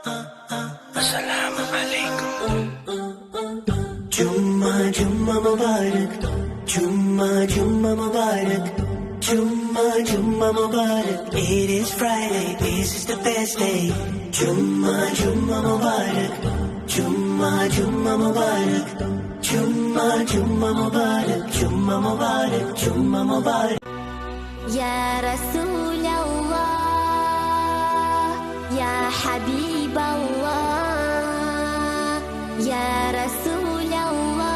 Assalamu alaikum. Jumma Jumma Mubarak, Jumma Jumma Mubarak, Jumma Jumma Mubarak. It is Friday, this is the best day. Jumma Jumma Mubarak, Jumma Jumma Mubarak, Jumma Jumma Mubarak, Jumma Mubarak, Jumma Mubarak. Ya Rasulallah, Ya Habiballah, Ya Rasulallah,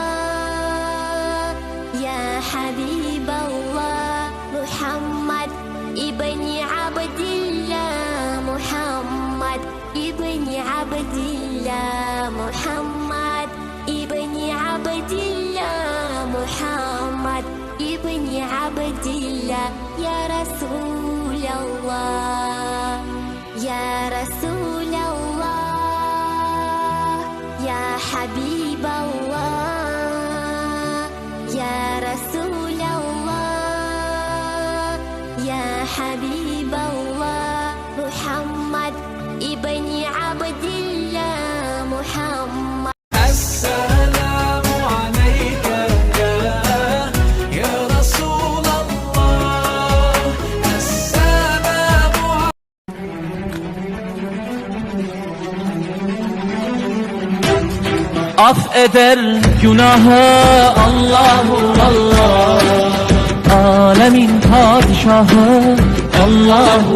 Ya Habiballah. Muhammad ibni Abdillah, Muhammad ibni Abdillah, Muhammad ibni Abdillah, Muhammad ibni Abdillah. Ya Rasulallah, Ya Rasulallah, Ya Habiballah, Ya Rasulallah, Ya Habiballah. Muhammad ibni Abdillah, Muhammad. Esselamu aleyke ya Resulallah. Esselamu affeder günahı Allahu Allah, alemin padişahı Allahu